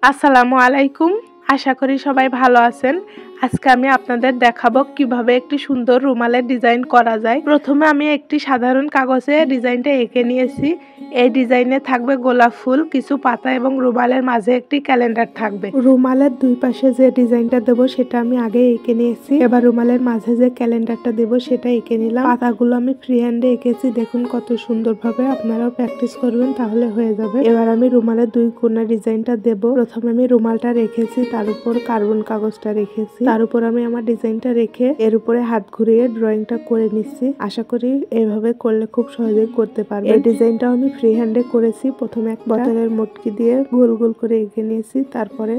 আসসালামু আলাইকুম। আশা করি সবাই ভালো আছেন। আজকে আমি আপনাদের দেখাবো কিভাবে একটি সুন্দর রুমালের ডিজাইন করা যায়। প্রথমে আমি একটি সাধারণ কাগজে ডিজাইনটা এঁকে নিয়েছি। এই ডিজাইনে থাকবে গোলাপ ফুল, কিছু পাতা এবং রুমালের মাঝে একটি ক্যালেন্ডার থাকবে। রুমালের দুই পাশে যে ডিজাইনটা দেবো সেটা আমি আগে এঁকে নিয়েছি। এবার রুমালের মাঝে যে ক্যালেন্ডারটা দেবো সেটা এঁকে নিলাম। পাতাগুলো আমি ফ্রি হ্যান্ডে এঁকেছি, দেখুন কত সুন্দরভাবে। আপনারাও প্র্যাকটিস করবেন, তাহলে হয়ে যাবে। এবার আমি রুমালের দুই কোণা ডিজাইনটা দেবো। প্রথমে আমি রুমালটা রেখেছি, তার উপর কার্বন কাগজটা রেখেছি, তার উপর আমি আমার ডিজাইনটা রেখে এর উপরে হাত ঘুরিয়ে ড্রয়িংটা করে নিচ্ছি। আশা করি এইভাবে করলে খুব সহজেই করতে পারবে। এই ডিজাইনটাও আমি ফ্রি হ্যান্ডে করেছি। প্রথমে এক বোতলের মটকি দিয়ে গোল গোল করে এঁকে নিয়েছি, তারপরে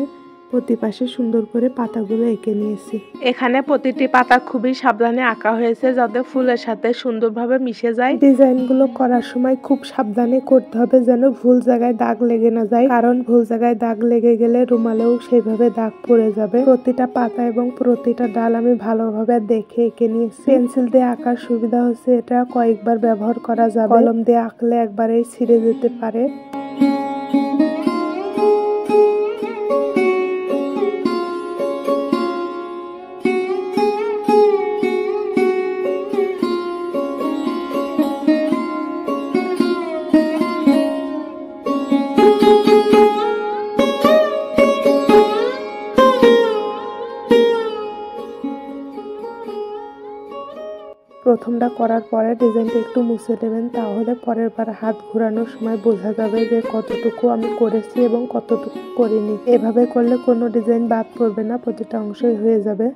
প্রতি পাশে সুন্দর করে পাতাগুলো এঁকে নিয়েছি। এখানে প্রতিটি পাতা খুবই সাবধানে আঁকা হয়েছে, যাতে ফুলের সাথে সুন্দরভাবে মিশে যায়। ডিজাইনগুলো করার সময় খুব সাবধানে করতে হবে, যেন ভুল জায়গায় দাগ লেগে না যায়, কারণ ভুল জায়গায় দাগ লেগে গেলে রুমালেও সেইভাবে দাগ পড়ে যাবে। প্রতিটা পাতা এবং প্রতিটা ডাল আমি ভালোভাবে দেখে এঁকে নিয়েছি। পেন্সিল দিয়ে আঁকার সুবিধা হচ্ছে এটা কয়েকবার ব্যবহার করা যাবে। কলম দিয়ে আঁকলে একবারেই ছিঁড়ে যেতে পারে। প্রথমটা করার পরে ডিজাইনটা একটু মুছে দেবেন, তাহলে পরের বার হাত ঘোরানোর সময় বোঝা যাবে যে কতটুকু আমি করেছি এবং কতটুকু করিনি। এভাবে করলে কোনো ডিজাইন বাদ পড়বে না, প্রতিটা অংশই হয়ে যাবে।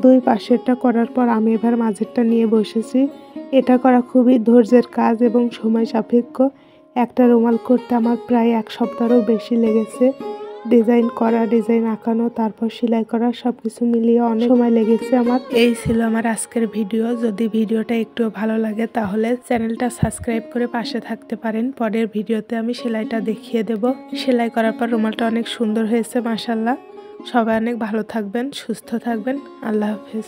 দুই পাশেরটা করার পর আমি এবার মাঝেরটা নিয়ে বসেছি। এটা করা খুবই ধৈর্যের কাজ এবং সময় সাপেক্ষ। একটা রুমাল করতে আমার প্রায় এক সপ্তাহেরও বেশি লেগেছে। ডিজাইন করা, ডিজাইন আঁকানো, তারপর সেলাই করা, সবকিছু মিলিয়ে অনেক সময় লেগেছে আমার। এই ছিল আমার আজকের ভিডিও। যদি ভিডিওটা একটু ভালো লাগে তাহলে চ্যানেলটা সাবস্ক্রাইব করে পাশে থাকতে পারেন। পরের ভিডিওতে আমি সেলাইটা দেখিয়ে দেব। সেলাই করার পর রুমালটা অনেক সুন্দর হয়েছে, মাশাআল্লাহ। সবাই অনেক ভালো থাকবেন, সুস্থ থাকবেন। আল্লাহ হাফেজ।